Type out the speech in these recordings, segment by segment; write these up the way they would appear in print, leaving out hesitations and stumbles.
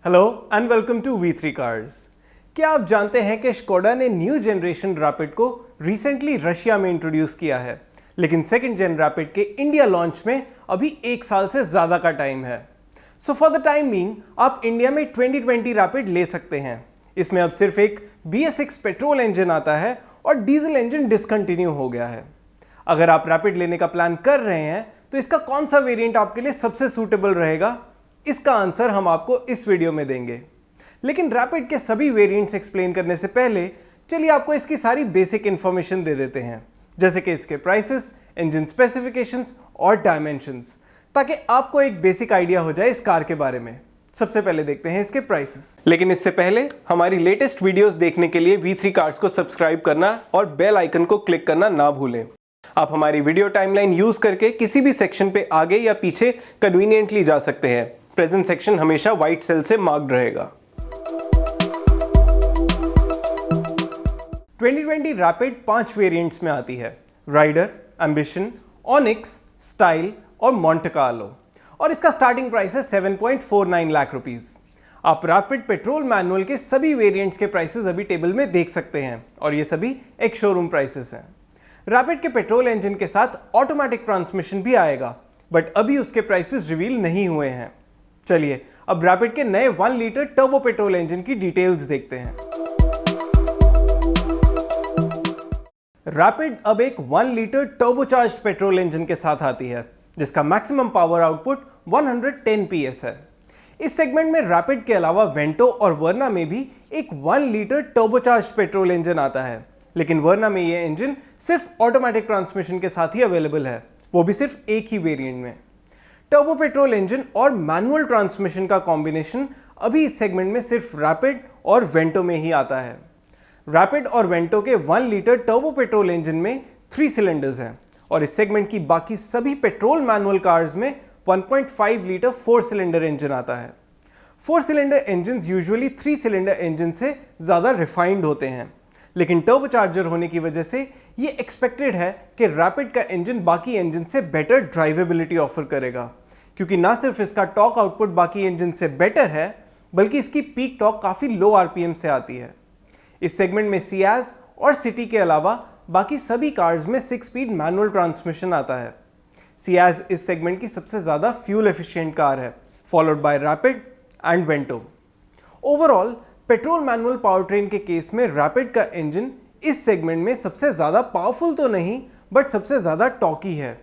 Hello and welcome to V3 cars. क्या आप जानते हैं कि स्कोडा ने न्यू जनरेशन रैपिड को रिसेंटली रशिया में इंट्रोड्यूस किया है, लेकिन सेकंड जेन रैपिड के इंडिया लॉन्च में अभी 1 साल से ज़्यादा का टाइम है। So for the time being आप इंडिया में 2020 रैपिड ले सकते हैं। इसमें अब सिर्फ एक BS6 पेट्रोल इंजन आता है और डीजल इंजन डिसकंटिन्यू हो गया है। अगर आप रैपिड लेने का प्लान कर रहे हैं तो इसका कौन सा वेरिएंट आपके लिए सबसे सूटेबल रहेगा, इसका आंसर हम आपको इस वीडियो में देंगे। लेकिन रैपिड के सभी वेरिएंट्स एक्सप्लेन करने से पहले चलिए आपको इसकी सारी बेसिक इंफॉर्मेशन दे देते हैं, जैसे कि इसके प्राइसेस, इंजन स्पेसिफिकेशंस और डायमेंशंस, ताकि आपको एक बेसिक आइडिया हो जाए इस कार के बारे में। सबसे पहले देखते हैं इसके प्राइसेस। लेकिन इससे पहले हमारी लेटेस्ट वीडियोस देखने के लिए V3 कार्स को सब्सक्राइब करना और बेल आइकन को क्लिक करना ना भूलें। आप हमारी वीडियो टाइमलाइन यूज करके किसी भी सेक्शन पे आगे या पीछे कन्वीनियंटली जा सकते हैं। प्रेजेंट सेक्शन हमेशा व्हाइट सेल से मार्क्ड रहेगा। 2020 रैपिड 5 वेरिएंट्स में आती है: राइडर, एम्बिशन, ऑनिक्स, स्टाइल और मॉन्टे कार्लो। और इसका स्टार्टिंग प्राइस है 7.49 लाख रुपीस। आप रैपिड पेट्रोल मैनुअल के सभी वेरिएंट्स के प्राइसेस अभी टेबल में देख सकते हैं और ये सभी एक शोरूम प्राइसेस हैं। रैपिड के पेट्रोल इंजन के साथ ऑटोमेटिक ट्रांसमिशन भी आएगा, बट अभी उसके प्राइसेस रिवील नहीं हुए हैं। चलिए अब रैपिड के नए 1 लीटर टर्बो पेट्रोल इंजन की डिटेल्स देखते हैं। रैपिड अब एक 1 लीटर टर्बोचार्ज्ड पेट्रोल इंजन के साथ आती है, जिसका मैक्सिमम पावर आउटपुट 110 PS है। इस सेगमेंट में रैपिड के अलावा वेंटो और वर्ना में भी एक 1 लीटर टर्बोचार्ज्ड पेट्रोल इंजन आता है, लेकिन वर्ना में यह इंजन सिर्फ ऑटोमेटिक ट्रांसमिशन के साथ ही अवेलेबल है, वो भी सिर्फ एक ही वेरिएंट में। टर्बो पेट्रोल इंजन और मैनुअल ट्रांसमिशन का कॉम्बिनेशन अभी इस सेगमेंट में सिर्फ रैपिड और वेंटो में ही आता है। रैपिड और वेंटो के 1 लीटर टर्बो पेट्रोल इंजन में 3 सिलेंडर्स हैं और इस सेगमेंट की बाकी सभी पेट्रोल मैनुअल कार्स में 1.5 लीटर 4 सिलेंडर इंजन आता है। 4 cylinder engine usually 3 cylinder engine से ज़्यादा रिफाइंड होते हैं, लेकिन टर्बोचार्जर होने की वजह से ये एक्सपेक्टेड है कि रैपिड का इंजन बाकी इंजन से बेटर ड्राइवेबिलिटी ऑफर करेगा, क्योंकि ना सिर्फ इसका टॉर्क आउटपुट बाकी इंजन से बेटर है, बल्कि इसकी पीक टॉर्क काफ़ी लो RPM से आती है। इस सेगमेंट में सियाज और सिटी के अलावा बाकी सभी कार्स में 6 स्पीड मैनुअल ट्रांसमिशन आता है। सियाज इस सेगमेंट की सबसे ज़्यादा फ्यूल एफिशिएंट कार है, followed bye rapid and Vento. Overall petrol manual power train के केस में रैपिड का इंजन इस सेगमेंट में सबसे ज़्यादा पावरफुल तो नहीं, बट सबसे ज़्यादा टॉकी है,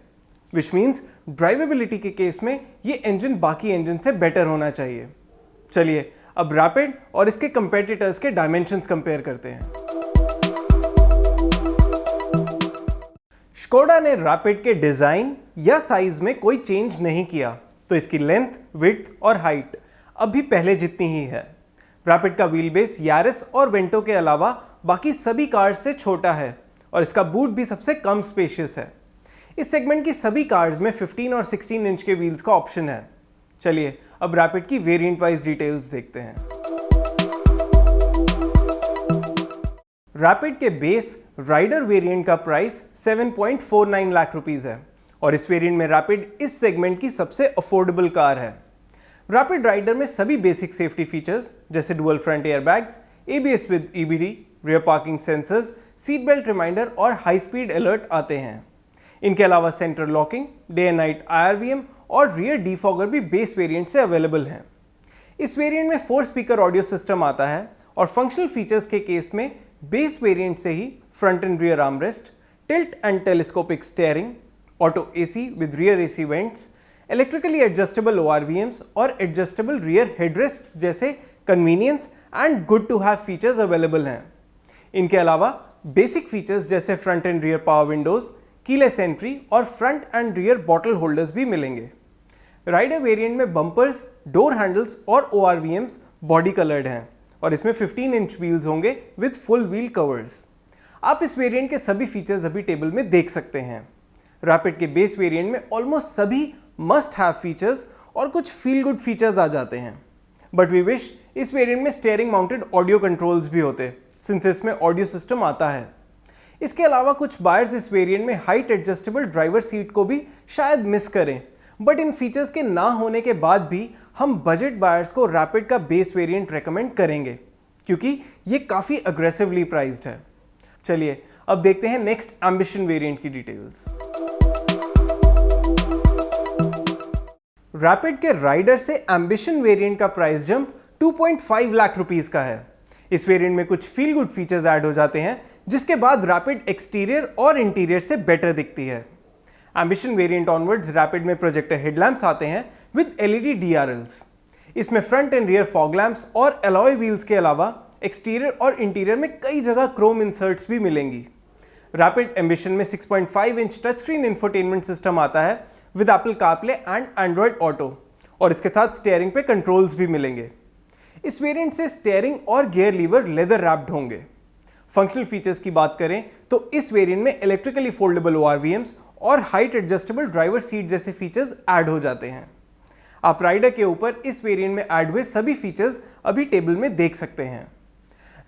विच मीन्स ड्राइवेबिलिटी के केस में ये इंजन बाकी इंजन से बेटर होना चाहिए। चलिए अब रैपिड और इसके कंपेटिटर्स के डायमेंशंस कंपेयर करते हैं। स्कोडा ने रैपिड के डिज़ाइन या साइज में कोई चेंज नहीं किया, तो इसकी लेंथ, विड्थ और हाइट अब भी पहले जितनी ही है। रैपिड का व्हील बेस यारिस और वेंटो के अलावा बाकी सभी कार्स से छोटा है और इसका बूट भी सबसे कम स्पेशियस है। इस सेगमेंट की सभी कार्स में 15 और 16 इंच के व्हील्स का ऑप्शन है। चलिए अब रैपिड की वेरिएंट वाइज डिटेल्स देखते हैं। रैपिड के बेस राइडर वेरिएंट का प्राइस 7.49 लाख रुपीस है और इस वेरिएंट में रैपिड इस सेगमेंट की सबसे अफोर्डेबल कार है। रैपिड राइडर में सभी बेसिक सेफ्टी फीचर्स जैसे dual front airbags, ABS with EBD, rear parking sensors, seat belt reminder और हाई स्पीड अलर्ट आते हैं। इनके अलावा centre locking, day and night IRVM और रियर डिफॉगर भी बेस वेरिएंट से अवेलेबल हैं। इस वेरिएंट में 4 स्पीकर ऑडियो सिस्टम आता है और फंक्शनल फीचर्स के केस में बेस वेरिएंट से ही front and rear armrest, tilt and telescopic steering, auto AC with rear AC vents, electrically adjustable ORVMs और एडजस्टेबल रियर हेडरेस्ट्स जैसे convenience and good to have features available हैं। इनके अलावा basic features जैसे front and rear power windows, keyless entry और front and rear bottle holders भी मिलेंगे। Rider variant में बम्पर्स, डोर हैंडल्स और ORVMs बॉडी कलर्ड हैं और इसमें 15 इंच व्हील्स होंगे विद फुल व्हील कवर्स। आप इस वेरिएंट के सभी फीचर्स अभी टेबल में देख सकते हैं। रैपिड के बेस वेरिएंट में ऑलमोस्ट सभी मस्ट हैव फीचर्स और कुछ फील गुड फीचर्स आ जाते हैं, बट वी विश इस वेरिएंट में स्टीयरिंग माउंटेड ऑडियो कंट्रोल्स भी होते, सिंस इसमें ऑडियो सिस्टम आता है। इसके अलावा कुछ बायर्स इस वेरिएंट में हाइट एडजस्टेबल ड्राइवर सीट को भी शायद मिस करें, बट इन फीचर्स के ना होने के बाद भी हम बजट बायर्स को रैपिड का बेस वेरिएंट रेकमेंड करेंगे क्योंकि ये काफ़ी अग्रेसिवली प्राइस्ड है। चलिए अब देखते हैं नेक्स्ट एम्बिशन वेरिएंट की डिटेल्स। रैपिड के राइडर से एम्बिशन वेरिएंट का प्राइस जंप 2.5 लाख रुपीस का है। इस वेरिएंट में कुछ फील गुड फीचर्स ऐड हो जाते हैं जिसके बाद रैपिड एक्सटीरियर और इंटीरियर से बेटर दिखती है। एम्बिशन वेरिएंट ऑनवर्ड्स रैपिड में प्रोजेक्टर हेडलैम्प्स आते हैं विद एलईडी DRLs। इसमें front and rear fog lamps और अलॉय व्हील्स के अलावा एक्सटीरियर और इंटीरियर में कई जगह क्रोम इंसर्ट्स भी मिलेंगी। रैपिड एम्बिशन में 6.5 inch touch screen infotainment system आता है with Apple CarPlay and Android auto, और इसके साथ स्टीयरिंग पे कंट्रोल्स भी मिलेंगे। इस वेरिएंट से स्टीयरिंग और गियर लीवर लेदर रैप्ड होंगे। फंक्शनल फीचर्स की बात करें तो इस वेरिएंट में इलेक्ट्रिकली फोल्डेबल ORVMs और हाइट एडजस्टेबल ड्राइवर सीट जैसे फीचर्स ऐड हो जाते हैं। आप राइडर के ऊपर इस वेरिएंट में ऐड हुए सभी फीचर्स अभी टेबल में देख सकते हैं।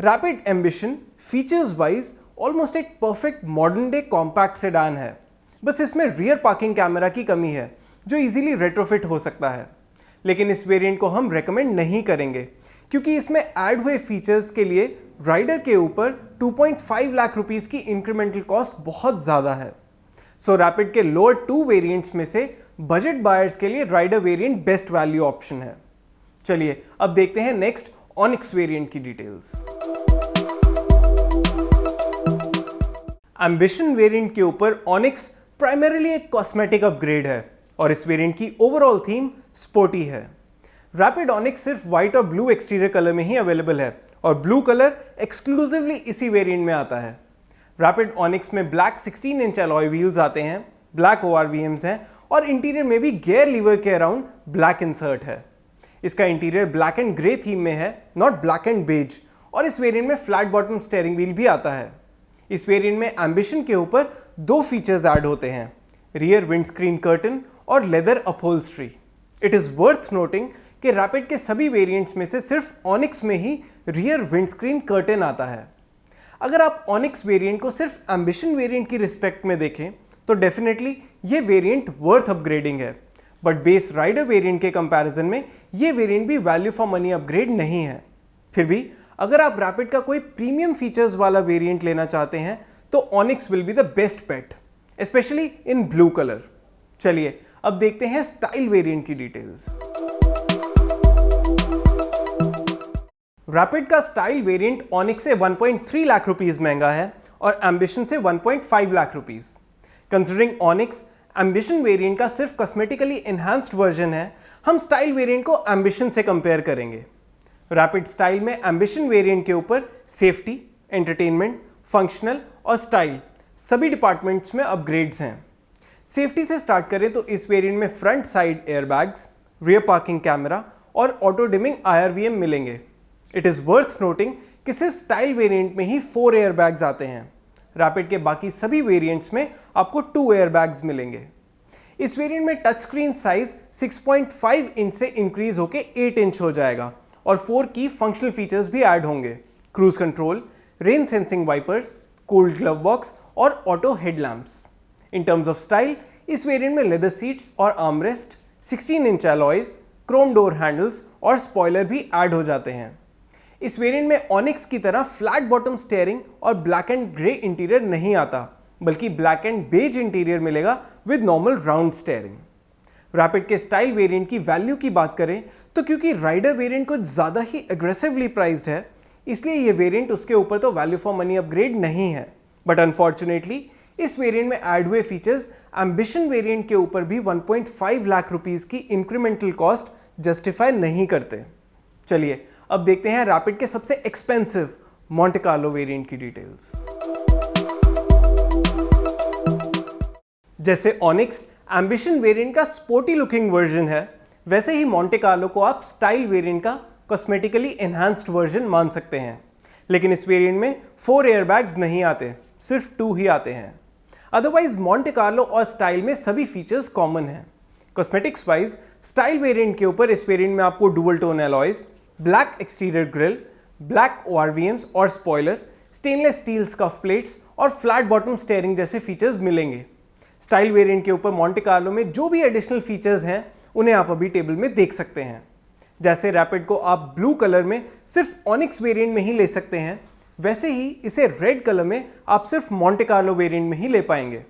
Rapid Ambition features wise almost एक perfect modern day compact sedan है, बस इसमें रियर पार्किंग कैमरा की कमी है जो इजीली रेट्रोफिट हो सकता है। लेकिन इस वेरिएंट को हम रेकमेंड नहीं करेंगे क्योंकि इसमें ऐड हुए फीचर्स के लिए राइडर के ऊपर 2.5 लाख रुपीस की इंक्रीमेंटल कॉस्ट बहुत ज़्यादा है। सो रैपिड के लोअर 2 वेरिएंट्स में से बजट बायर्स के लिए Rider variant best value option है। चलिए अब देखते हैं नेक्स्ट ऑनिक्स वेरिएंट की डिटेल्स। एम्बिशन वेरिएंट के ऊपर ऑनिक्स प्राइमरीली एक कॉस्मेटिक अपग्रेड है और इस वेरिएंट की ओवरऑल थीम स्पोर्टी है। रैपिड ऑनिक्स सिर्फ व्हाइट और ब्लू एक्सटीरियर कलर में ही अवेलेबल है और ब्लू कलर एक्सक्लूसिवली इसी वेरिएंट में आता है। रैपिड ऑनिक्स में ब्लैक 16 इंच अलॉय व्हील्स आते हैं, ब्लैक ORVMs हैं और इंटीरियर में भी गियर लीवर के अराउंड ब्लैक इंसर्ट है। इसका interior black and grey theme में है, नॉट ब्लैक एंड बेज, और इस वेरिएंट में फ्लैट बॉटम स्टीयरिंग व्हील भी आता है। इस वेरिएंट में एम्बिशन के ऊपर 2 फीचर्स ऐड होते हैं, रियर विंडस्क्रीन कर्टन और leather upholstery. It is worth noting कि रैपिड के सभी वेरिएंट्स में से सिर्फ ऑनिक्स में ही रियर विंडस्क्रीन कर्टन आता है। अगर आप ऑनिक्स वेरिएंट को सिर्फ एम्बिशन वेरिएंट की रिस्पेक्ट में देखें तो डेफिनेटली ये वेरिएंट वर्थ अपग्रेडिंग है, बट बेस राइडर वेरिएंट के कंपैरिजन में ये वेरिएंट भी वैल्यू फॉर मनी अपग्रेड नहीं है। फिर भी अगर आप रैपिड का कोई प्रीमियम फीचर्स वाला वेरिएंट लेना चाहते हैं तो onyx will be the best bet, specially in blue colour. चलिए अब देखते हैं स्टाइल वेरिएंट की डिटेल्स। रैपिड का स्टाइल वेरिएंट ऑनिक्स से 1.3 लाख रुपीस महंगा है और एम्बिशन से 1.5 lakh rupees. Considering onyx ambition variant का सिर्फ कॉस्मेटिकली एनहांस्ड वर्जन है, हम स्टाइल वेरिएंट को एम्बिशन से कंपेयर करेंगे। रैपिड स्टाइल में एम्बिशन वेरिएंट के ऊपर सेफ्टी, एंटरटेनमेंट, फंक्शनल और स्टाइल सभी डिपार्टमेंट्स में अपग्रेड्स हैं। सेफ्टी से स्टार्ट करें तो इस वेरिएंट में front side airbags, rear parking camera और ऑटो डिमिंग IRVM मिलेंगे। इट इज़ वर्थ नोटिंग कि सिर्फ स्टाइल वेरिएंट में ही 4 एयरबैग्स आते हैं। रैपिड के बाकी सभी वेरिएंट्स में आपको 2 एयरबैग्स मिलेंगे। इस वेरिएंट में टच स्क्रीन साइज 6.5 इंच से इंक्रीज होकर 8 इंच हो जाएगा और 4 की फंक्शनल फीचर्स भी ऐड होंगे, cruise control, rain sensing wipers, cooled glove box और auto headlamps. In terms of style इस वेरिएंट में लेदर सीट्स और armrest, 16 inch alloys, chrome door handles और स्पॉइलर भी ऐड हो जाते हैं। इस वेरिएंट में ऑनिक्स की तरह फ्लैट बॉटम स्टीयरिंग और ब्लैक एंड ग्रे इंटीरियर नहीं आता, बल्कि ब्लैक एंड बेज इंटीरियर मिलेगा with normal round steering. Rapid के स्टाइल वेरिएंट की वैल्यू की बात करें तो क्योंकि राइडर वेरिएंट कुछ ज़्यादा ही एग्रेसिवली प्राइस्ड है, इसलिए ये वेरिएंट उसके ऊपर तो वैल्यू फॉर मनी अपग्रेड नहीं है। बट अनफॉर्चुनेटली इस वेरिएंट में ऐड हुए फीचर्स एम्बिशन वेरिएंट के ऊपर भी 1.5 लाख रुपीस की इंक्रीमेंटल कॉस्ट जस्टिफाई नहीं करते। चलिए अब देखते हैं रैपिड के सबसे एक्सपेंसिव मोंटे कार्लो वेरिएंट की डिटेल्स। जैसे ऑनिक्स एम्बिशन वेरिएंट का स्पोर्टी लुकिंग वर्जन है, वैसे ही मोंटे कार्लो को आप स्टाइल वेरिएंट का कॉस्मेटिकली एनहांस्ड वर्जन मान सकते हैं। लेकिन इस वेरिएंट में 4 एयरबैग्स नहीं आते, सिर्फ 2 ही आते हैं। अदरवाइज मोंटे कार्लो और स्टाइल में सभी फीचर्स कॉमन हैं। कॉस्मेटिक्स वाइज स्टाइल वेरिएंट के ऊपर इस वेरिएंट में आपको dual tone alloys, black exterior grill, black ORVMs और spoiler, stainless steel scuff plates और फ्लैट बॉटम स्टीयरिंग जैसे फीचर्स मिलेंगे। स्टाइल वेरिएंट के ऊपर मोंटे कार्लो में जो भी एडिशनल फीचर्स हैं उन्हें आप अभी टेबल में देख सकते हैं। जैसे रैपिड को आप ब्लू कलर में सिर्फ ऑनिक्स वेरिएंट में ही ले सकते हैं, वैसे ही इसे रेड कलर में आप सिर्फ मॉन्टे कार्लो वेरिएंट में ही ले पाएंगे।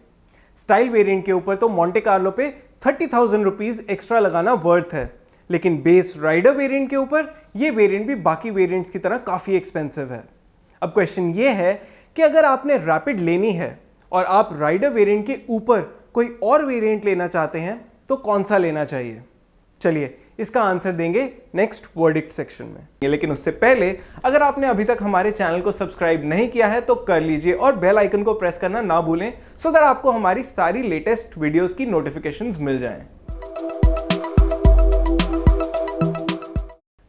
स्टाइल वेरिएंट के ऊपर तो मॉन्टे कार्लो पे 30,000 रुपीज एक्स्ट्रा लगाना वर्थ है, लेकिन बेस राइडर वेरिएंट के ऊपर ये वेरिएंट भी बाकी वेरिएंट्स की तरह काफ़ी एक्सपेंसिव है। अब क्वेश्चन ये है कि अगर आपने रैपिड लेनी है और आप राइडर वेरिएंट के ऊपर कोई और वेरिएंट लेना चाहते हैं तो कौन सा लेना चाहिए? चलिए इसका आंसर देंगे नेक्स्ट वर्डिक्ट सेक्शन में। लेकिन उससे पहले अगर आपने अभी तक हमारे चैनल को सब्सक्राइब नहीं किया है तो कर लीजिए और बेल आइकन को प्रेस करना ना भूलें, सो दैट आपको हमारी सारी लेटेस्ट वीडियोस की नोटिफिकेशंस मिल जाएं।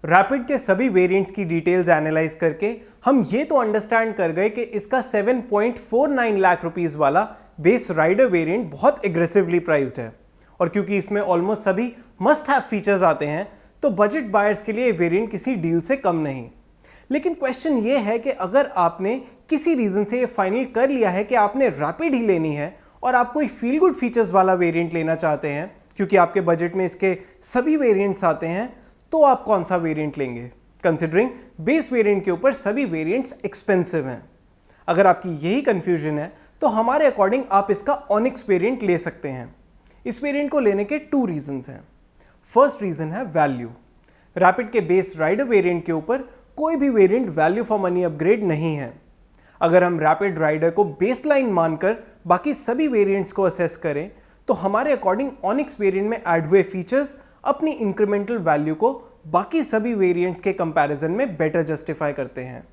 रैपिड के सभी वेरिएंट्स की डिटेल्स एनालाइज करके हम ये तो अंडरस्टैंड कर गए कि इसका 7.49 लाख रुपीस वाला बेस राइडर वेरिएंट बहुत एग्रेसिवली प्राइस्ड है, और क्योंकि इसमें ऑलमोस्ट सभी मस्ट हैव फीचर्स आते हैं तो बजट बायर्स के लिए वेरिएंट किसी डील से कम नहीं। लेकिन क्वेश्चन ये है कि अगर आपने किसी रीजन से ये फाइनल कर लिया है कि आपने रैपिड ही लेनी है और आप कोई फील गुड फीचर्स वाला वेरिएंट लेना चाहते हैं क्योंकि आपके बजट में इसके सभी वेरिएंट्स आते हैं, तो आप कौन सा वेरिएंट लेंगे, कंसिडरिंग बेस वेरिएंट के ऊपर सभी वेरिएंट्स एक्सपेंसिव हैं? अगर आपकी यही कंफ्यूजन है तो हमारे अकॉर्डिंग आप इसका ऑनिक्स वेरिएंट ले सकते हैं। इस वेरिएंट को लेने के 2 रीजंस हैं। फर्स्ट रीजन है वैल्यू। रैपिड के बेस राइडर वेरिएंट के ऊपर कोई भी variant value for money upgrade नहीं है। अगर हम रैपिड राइडर को बेसलाइन मानकर बाकी सभी वेरिएंट्स को असेस करें तो हमारे अकॉर्डिंग ऑनिक्स वेरिएंट में ऐड हुए फीचर्स अपनी इंक्रीमेंटल वैल्यू को बाकी सभी वेरिएंट्स के कंपैरिजन में बेटर जस्टिफाई करते हैं।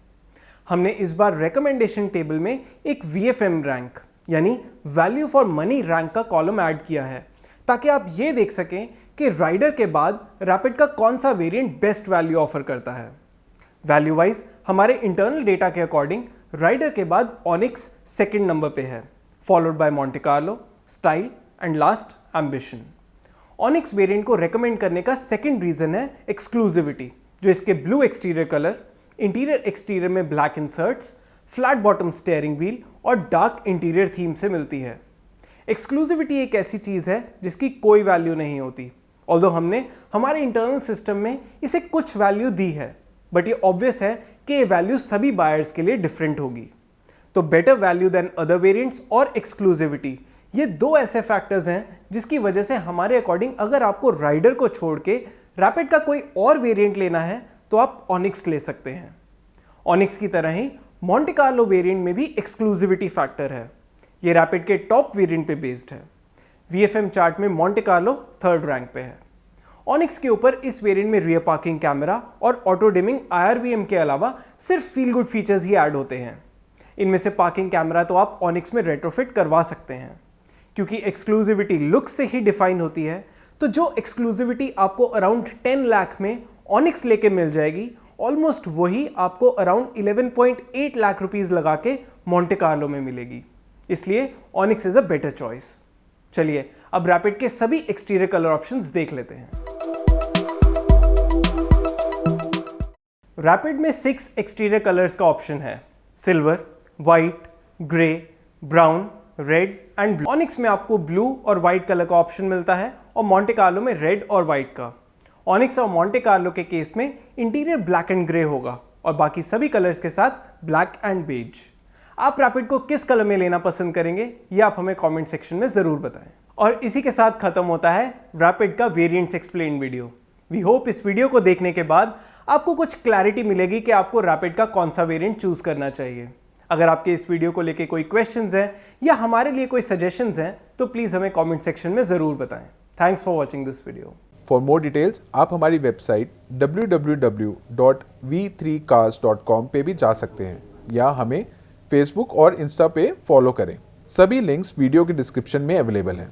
हमने इस बार रिकमेंडेशन टेबल में एक VFM रैंक यानी वैल्यू फॉर मनी रैंक का कॉलम ऐड किया है ताकि आप ये देख सकें कि राइडर के बाद रैपिड का कौन सा वेरिएंट बेस्ट वैल्यू ऑफर करता है। वैल्यू वाइज हमारे इंटरनल डेटा के अकॉर्डिंग राइडर के बाद ऑनिक्स सेकंड नंबर पे है, followed by Monte Carlo, style and last ambition. Onyx variant को रेकमेंड करने का सेकंड रीजन है एक्सक्लूसिविटी, जो इसके blue exterior colour, interior exterior में black inserts, flat bottom steering wheel और डार्क इंटीरियर थीम से मिलती है। एक्सक्लूसिविटी एक ऐसी चीज है जिसकी कोई वैल्यू नहीं होती, ऑल्दो हमने हमारे इंटरनल सिस्टम में इसे कुछ वैल्यू दी है, बट ये ऑब्वियस है कि ये वैल्यू सभी बायर्स के लिए डिफरेंट होगी। तो better value than other variants और एक्सक्लूसिविटी, ये 2 ऐसे फैक्टर्स हैं जिसकी वजह से हमारे अकॉर्डिंग अगर आपको राइडर को छोड़ के रैपिड का कोई और वेरिएंट लेना है तो आप ऑनिक्स ले सकते हैं। ऑनिक्स की तरह ही मॉन्टे कार्लो वेरिएंट में भी एक्सक्लूसिविटी फैक्टर है। ये रैपिड के टॉप वेरिएंट पे बेस्ड है। VFM चार्ट में मॉन्टे कार्लो 3rd रैंक पे है। ऑनिक्स के ऊपर इस वेरिएंट में रियर पार्किंग कैमरा और ऑटो डिमिंग IRVM के अलावा सिर्फ फील गुड फीचर्स ही ऐड होते हैं। इनमें से पार्किंग कैमरा तो आप ऑनिक्स में रेट्रोफिट करवा सकते हैं। क्योंकि एक्सक्लूसिविटी लुक से ही डिफाइन होती है, तो जो एक्सक्लूसिविटी आपको अराउंड 10 लाख में ऑनिक्स लेके मिल जाएगी, ऑलमोस्ट वही आपको अराउंड 11.8 लाख रुपीस लगा के मॉन्टे कार्लो में मिलेगी। इसलिए onyx is a better choice. चलिए अब रैपिड के सभी एक्सटीरियर कलर ऑप्शंस देख लेते हैं। रैपिड में 6 एक्सटीरियर कलर्स का ऑप्शन है, silver, white, grey, brown, red and blue. Onyx में आपको ब्लू और व्हाइट कलर का ऑप्शन मिलता है और मॉन्टे कार्लो में रेड और व्हाइट का। ऑनिक्स और मॉन्टे कार्लो के केस में इंटीरियर ब्लैक एंड ग्रे होगा और बाकी सभी कलर्स के साथ ब्लैक एंड बेज। आप रैपिड को किस कलर में लेना पसंद करेंगे ये आप हमें कमेंट सेक्शन में ज़रूर बताएं। और इसी के साथ खत्म होता है रैपिड का variants explain video. We hope इस वीडियो को देखने के बाद आपको कुछ क्लैरिटी मिलेगी कि आपको रैपिड का कौन सा वेरिएंट चूज करना चाहिए। अगर आपके इस वीडियो को लेके कोई क्वेश्चंस हैं या हमारे लिए कोई सजेशंस हैं तो प्लीज़ हमें कमेंट सेक्शन में ज़रूर बताएं। Thanks for watching this video. For more details आप हमारी वेबसाइट www.v3cars.com पे भी जा सकते हैं या हमें फेसबुक और इंस्टा पे फॉलो करें। सभी लिंक्स वीडियो के डिस्क्रिप्शन में अवेलेबल हैं।